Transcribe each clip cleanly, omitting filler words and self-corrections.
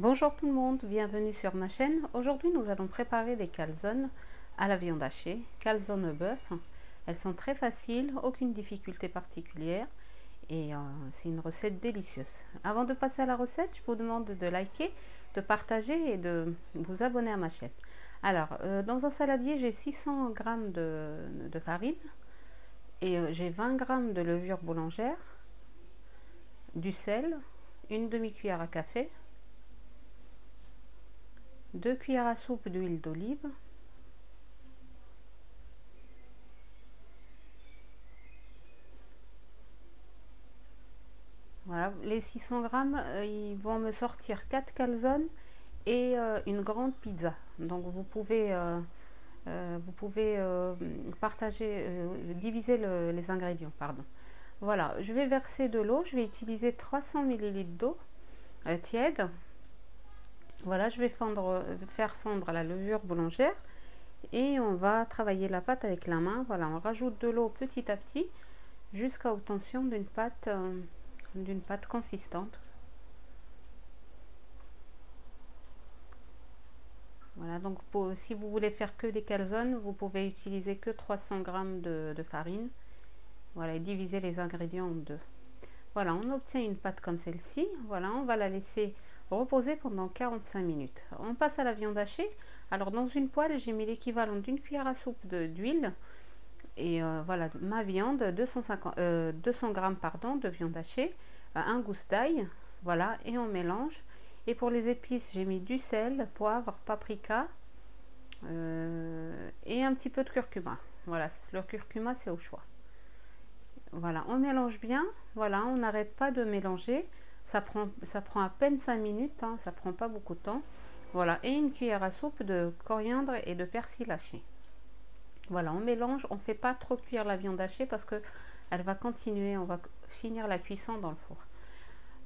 Bonjour tout le monde, bienvenue sur ma chaîne. Aujourd'hui nous allons préparer des calzones à la viande hachée, calzones bœuf. Elles sont très faciles, aucune difficulté particulière et c'est une recette délicieuse. Avant de passer à la recette, je vous demande de liker, de partager et de vous abonner à ma chaîne. Alors, dans un saladier, j'ai 600 g de farine et j'ai 20 g de levure boulangère, du sel, une demi-cuillère à café, 2 cuillères à soupe d'huile d'olive, voilà, les 600 grammes, ils vont me sortir 4 calzones et une grande pizza. Donc vous pouvez partager, diviser les ingrédients, pardon. Voilà, je vais verser de l'eau, je vais utiliser 300 ml d'eau tiède. Voilà, je vais faire fondre la levure boulangère et on va travailler la pâte avec la main. Voilà, on rajoute de l'eau petit à petit jusqu'à obtention d'une pâte consistante. Voilà, donc si vous voulez faire que des calzones, vous pouvez utiliser que 300 g de farine. Voilà, et diviser les ingrédients en deux. Voilà, on obtient une pâte comme celle-ci. Voilà, on va la laisser reposer pendant 45 minutes. On passe à la viande hachée. Alors dans une poêle, j'ai mis l'équivalent d'une cuillère à soupe d'huile. Et voilà, ma viande, 200 g pardon, de viande hachée, un gousse d'ail, voilà, et on mélange. Et pour les épices, j'ai mis du sel, poivre, paprika et un petit peu de curcuma. Voilà, le curcuma c'est au choix. Voilà, on mélange bien. Voilà, on n'arrête pas de mélanger. Ça prend à peine 5 minutes, hein, ça prend pas beaucoup de temps. Voilà, et une cuillère à soupe de coriandre et de persil haché. Voilà, on mélange, on ne fait pas trop cuire la viande hachée parce que elle va continuer, on va finir la cuisson dans le four.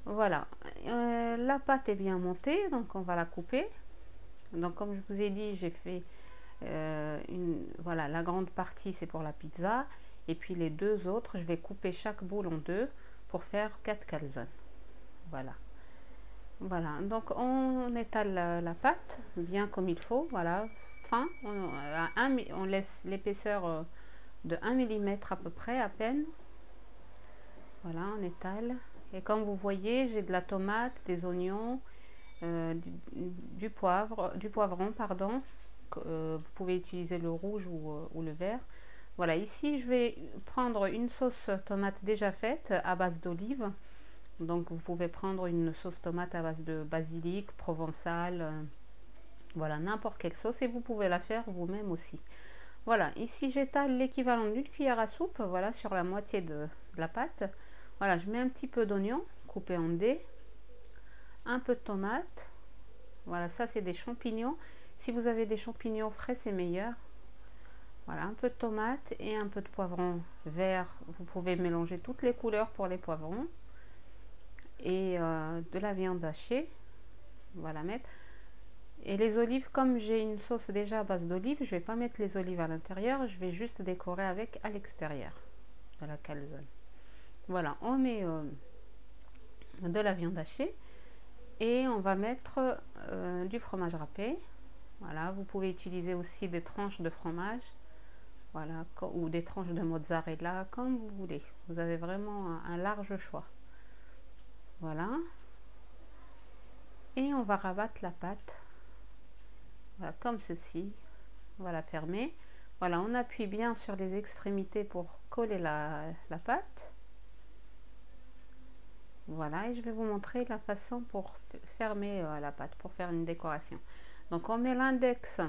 Voilà, la pâte est bien montée, donc on va la couper. Donc comme je vous ai dit, j'ai fait voilà, la grande partie c'est pour la pizza et puis les deux autres, je vais couper chaque boule en deux pour faire 4 calzones. Voilà. Voilà, donc on étale la pâte bien comme il faut, voilà, fin, on laisse l'épaisseur de 1 mm à peu près, à peine. Voilà, on étale. Et comme vous voyez, j'ai de la tomate, des oignons, du poivron, pardon. Vous pouvez utiliser le rouge ou le vert. Voilà, ici je vais prendre une sauce tomate déjà faite à base d'olive. Donc vous pouvez prendre une sauce tomate à base de basilic, provençal, voilà, n'importe quelle sauce, et vous pouvez la faire vous-même aussi. Voilà, ici j'étale l'équivalent d'une cuillère à soupe, voilà, sur la moitié de la pâte. Voilà, je mets un petit peu d'oignon coupé en dés, un peu de tomate. Voilà, ça c'est des champignons. Si vous avez des champignons frais, c'est meilleur. Voilà, un peu de tomate et un peu de poivron vert. Vous pouvez mélanger toutes les couleurs pour les poivrons. Et de la viande hachée. Voilà, mettre. Et les olives, comme j'ai une sauce déjà à base d'olives, je vais pas mettre les olives à l'intérieur, je vais juste décorer avec à l'extérieur de la calzone. Voilà, on met de la viande hachée et on va mettre du fromage râpé. Voilà, vous pouvez utiliser aussi des tranches de fromage, voilà, ou des tranches de mozzarella, comme vous voulez. Vous avez vraiment un large choix. Voilà. Et on va rabattre la pâte. Voilà, comme ceci. Voilà, fermer. Voilà, on appuie bien sur les extrémités pour coller la pâte. Voilà, et je vais vous montrer la façon pour fermer la pâte, pour faire une décoration. Donc on met l'index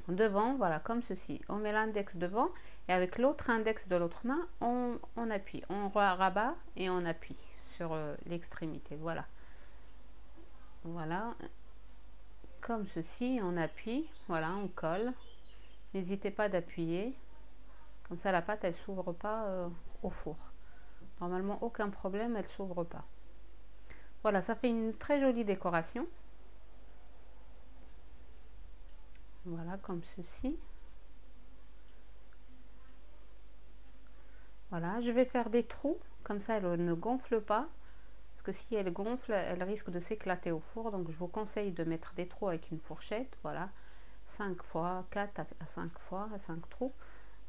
devant, voilà, comme ceci. On met l'index devant et avec l'autre index de l'autre main, on appuie. On rabat et on appuie sur l'extrémité. Voilà. Voilà. Comme ceci, on appuie. Voilà, on colle. N'hésitez pas d'appuyer. Comme ça, la pâte, elle s'ouvre pas au four. Normalement, aucun problème, elle s'ouvre pas. Voilà, ça fait une très jolie décoration. Voilà, comme ceci. Voilà, je vais faire des trous, comme ça elle ne gonfle pas. Parce que si elle gonfle, elle risque de s'éclater au four. Donc je vous conseille de mettre des trous avec une fourchette, voilà, 5 fois, 4 à 5 fois, à 5 trous.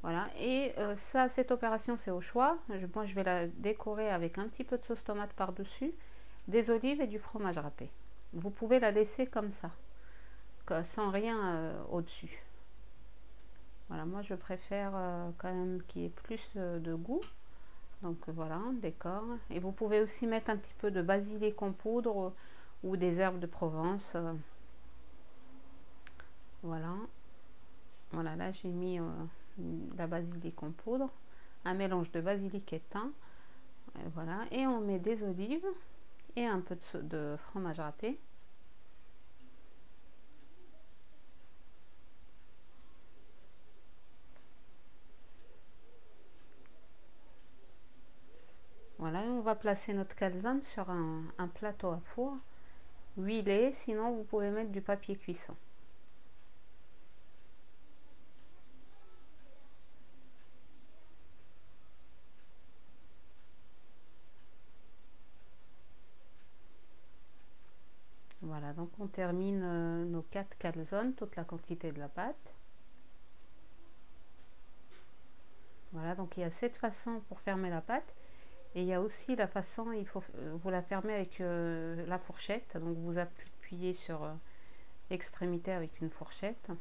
Voilà, et ça, cette opération, c'est au choix. Moi, je vais la décorer avec un petit peu de sauce tomate par-dessus, des olives et du fromage râpé. Vous pouvez la laisser comme ça, sans rien au-dessus. Voilà, moi, je préfère quand même qu'il y ait plus de goût. Donc voilà, on décore. Et vous pouvez aussi mettre un petit peu de basilic en poudre ou des herbes de Provence. Voilà. Voilà, là, j'ai mis la basilic en poudre, un mélange de basilic et thym, voilà, et on met des olives et un peu de fromage râpé. Voilà, et on va placer notre calzone sur un plateau à four huilé, sinon vous pouvez mettre du papier cuisson. Voilà, donc on termine nos 4 calzones, toute la quantité de la pâte. Voilà, donc il y a cette façon pour fermer la pâte. Et il y a aussi la façon, il faut vous la fermer avec la fourchette. Donc vous appuyez sur l'extrémité avec une fourchette.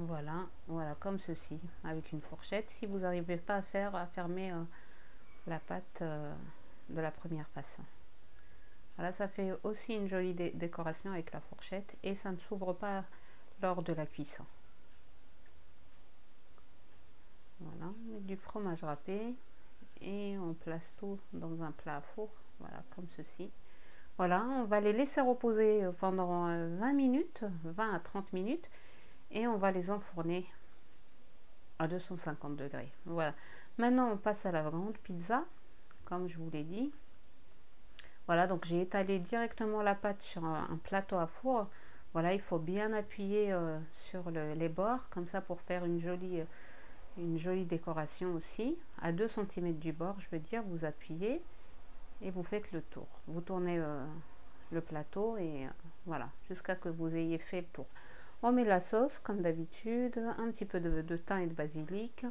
Voilà, voilà, comme ceci, avec une fourchette. Si vous n'arrivez pas à fermer la pâte de la première façon. Voilà, ça fait aussi une jolie décoration avec la fourchette et ça ne s'ouvre pas lors de la cuisson. Voilà, on met du fromage râpé et on place tout dans un plat à four, voilà, comme ceci. Voilà, on va les laisser reposer pendant 20 minutes, 20 à 30 minutes, et on va les enfourner à 250 degrés. Voilà, maintenant on passe à la grande pizza, comme je vous l'ai dit. Voilà, donc j'ai étalé directement la pâte sur un plateau à four. Voilà, il faut bien appuyer sur les bords, comme ça pour faire une jolie décoration aussi. À 2 cm du bord, je veux dire, vous appuyez et vous faites le tour. Vous tournez le plateau et voilà, jusqu'à que vous ayez fait le tour. On met la sauce comme d'habitude, un petit peu de thym et de basilic,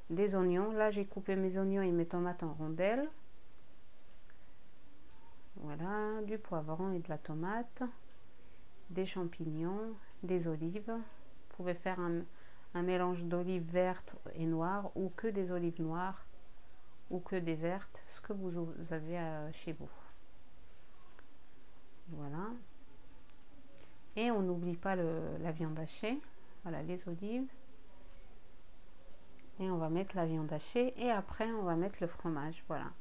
des oignons. Là, j'ai coupé mes oignons et mes tomates en rondelles. Voilà, du poivron et de la tomate, des champignons, des olives. Vous pouvez faire un mélange d'olives vertes et noires ou que des olives noires ou que des vertes, ce que vous avez chez vous. Voilà. Et on n'oublie pas la viande hachée. Voilà, les olives. Et on va mettre la viande hachée et après on va mettre le fromage. Voilà.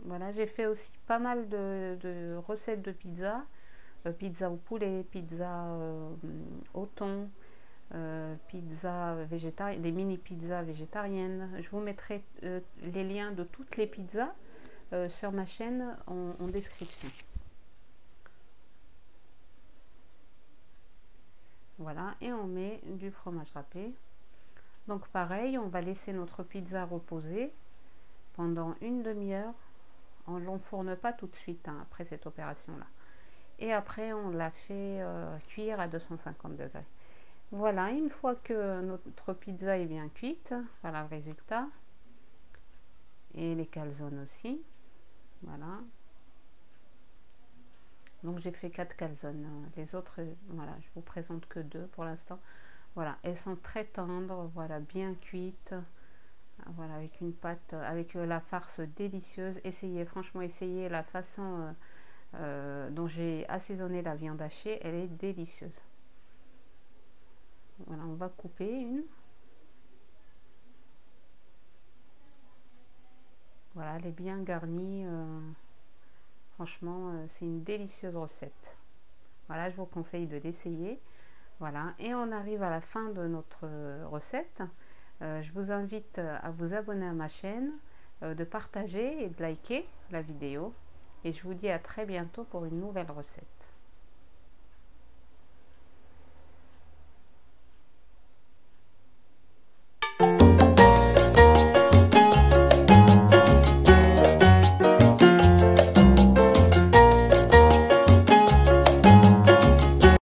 Voilà, j'ai fait aussi pas mal de recettes de pizza. Pizza au poulet, pizza au thon, pizza végétarienne, des mini pizzas végétariennes. Je vous mettrai les liens de toutes les pizzas sur ma chaîne en description. Voilà, et on met du fromage râpé. Donc pareil, on va laisser notre pizza reposer pendant une demi-heure. On ne l'enfourne pas tout de suite hein, après cette opération-là. Et après, on la fait cuire à 250 degrés. Voilà, une fois que notre pizza est bien cuite, voilà le résultat. Et les calzones aussi. Voilà. Donc j'ai fait 4 calzones. Les autres, voilà, je vous présente que 2 pour l'instant. Voilà, elles sont très tendres, voilà, bien cuites. Voilà, avec une pâte, avec la farce délicieuse. Essayez, franchement, essayez la façon dont j'ai assaisonné la viande hachée. Elle est délicieuse. Voilà, on va couper une. Voilà, elle est bien garnie. Franchement, c'est une délicieuse recette. Voilà, je vous conseille de l'essayer. Voilà, et on arrive à la fin de notre recette. Je vous invite à vous abonner à ma chaîne, de partager et de liker la vidéo. Et je vous dis à très bientôt pour une nouvelle recette.